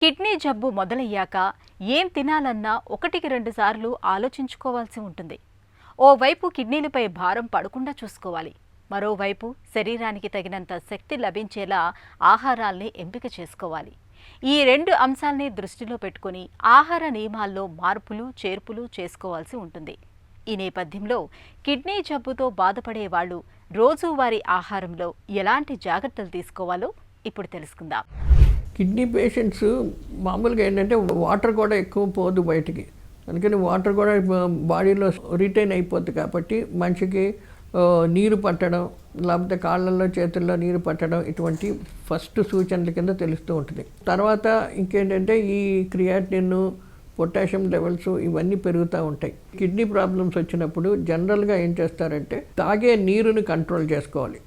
Kidney జబ్బు మొదలయ్యాక ఏం తినాలన్నా ఒకటికి రెండు సార్లు ఆలోచించుకోవాల్సి ఉంటుంది. ఓవైపు కిడ్నీలపై భారం పడకుండా చూసుకోవాలి, మరోవైపు శరీరానికి తగినంత శక్తి లభించేలా ఆహారాల్ని ఎంపిక చేసుకోవాలి. ఈ రెండు అంశాల్ని దృష్టిలో పెట్టుకుని ఆహార నియమాల్లో మార్పులు చేర్పులు చేసుకోవాల్సి ఉంటుంది. ఈ నేపథ్యంలో కిడ్నీ జబ్బుతో బాధపడే వాళ్ళు రోజువారీ ఆహారంలో ఎలాంటి జాగ్రత్తలు తీసుకోవాలో ఇప్పుడు తెలుసుకుందాం. కిడ్నీ పేషెంట్స్ మామూలుగా ఏంటంటే వాటర్ కూడా ఎక్కువ పోదు బయటికి, అందుకని వాటర్ కూడా బాడీలో రిటైన్ అయిపోద్ది. కాబట్టి మనిషికి నీరు పట్టడం, లేకపోతే కాళ్ళల్లో చేతుల్లో నీరు పట్టడం, ఇటువంటి ఫస్ట్ సూచనల కింద తెలుస్తూ ఉంటుంది. తర్వాత ఇంకేంటంటే ఈ క్రియాటినిన్, పొటాషియం లెవెల్స్ ఇవన్నీ పెరుగుతూ ఉంటాయి. కిడ్నీ ప్రాబ్లమ్స్ వచ్చినప్పుడు జనరల్గా ఏం చేస్తారంటే తాగే నీరుని కంట్రోల్ చేసుకోవాలి.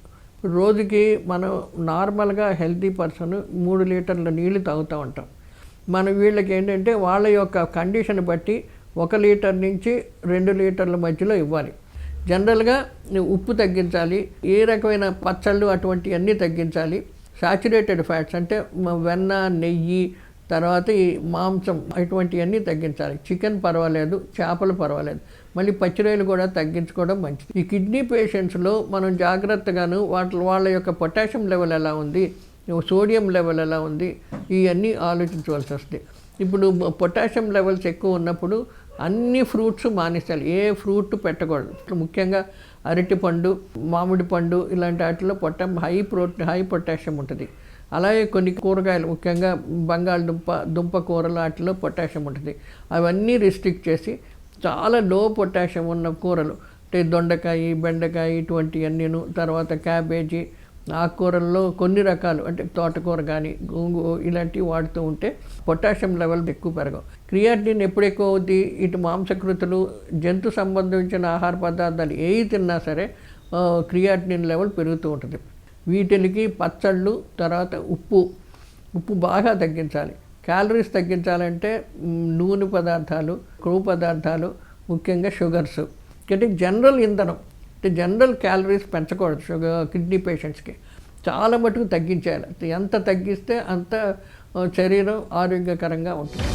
రోజుకి మనం నార్మల్గా హెల్తీ పర్సన్ 3 లీటర్ల నీళ్ళు తాగుతూ ఉంటాం. మనం వీళ్ళకి ఏంటంటే వాళ్ళ యొక్క కండిషన్ బట్టి 1 లీటర్ నుంచి 2 లీటర్ల మధ్యలో ఇవ్వాలి. జనరల్గా ఉప్పు తగ్గించాలి, ఏ రకమైన పచ్చళ్ళు అటువంటివన్నీ తగ్గించాలి. సాచురేటెడ్ ఫ్యాట్స్ అంటే వెన్న, నెయ్యి, తర్వాత ఈ మాంసం ఇటువంటివన్నీ తగ్గించాలి. చికెన్ పర్వాలేదు, చేపలు పర్వాలేదు, మళ్ళీ పచ్చిరొయ్యలు కూడా తగ్గించుకోవడం మంచిది. ఈ కిడ్నీ పేషెంట్స్లో మనం జాగ్రత్తగాను వాళ్ళ యొక్క పొటాషియం లెవెల్ ఎలా ఉంది, సోడియం లెవెల్ ఎలా ఉంది, ఇవన్నీ ఆలోచించవలసి వస్తుంది. ఇప్పుడు పొటాషియం లెవెల్స్ ఎక్కువ ఉన్నప్పుడు అన్ని ఫ్రూట్స్ మానేస్తాలి, ఏ ఫ్రూట్ పెట్టకూడదు. ముఖ్యంగా అరటిపండు, మామిడి పండు ఇలాంటి వాటిలో హై పొటాషియం ఉంటుంది. అలాగే కొన్ని కూరగాయలు, ముఖ్యంగా దుంప కూరలు వాటిలో పొటాషియం ఉంటుంది. అవన్నీ రిస్ట్రిక్ట్ చేసి చాలా లో పొటాషియం ఉన్న కూరలు అంటే దొండకాయ, బెండకాయ ఇటువంటివన్నీను, తర్వాత క్యాబేజీ, ఆకుకూరల్లో కొన్ని రకాలు అంటే తోటకూర కానీ గోంగూర ఇలాంటివి వాడుతూ ఉంటే పొటాషియం లెవెల్ ఎక్కువ పెరగవు. క్రియాటినిన్ ఎప్పుడు ఎక్కువ అవుద్ది, ఇటు మాంసకృతులు, జంతు సంబంధించిన ఆహార పదార్థాలు ఏవి తిన్నా సరే క్రియాటినిన్ లెవెల్ పెరుగుతూ ఉంటుంది. వీటికి పచ్చళ్ళు, తర్వాత ఉప్పు బాగా తగ్గించాలి. క్యాలరీస్ తగ్గించాలంటే నూనె పదార్థాలు, కొవ్వు పదార్థాలు, ముఖ్యంగా షుగర్స్, అంటే జనరల్ ఇంధనం అంటే జనరల్ క్యాలరీస్ పెంచకూడదు. కిడ్నీ పేషెంట్స్కి చాలా మటుకు తగ్గించేయాలి. ఎంత తగ్గిస్తే అంత శరీరం ఆరోగ్యకరంగా ఉంటుంది.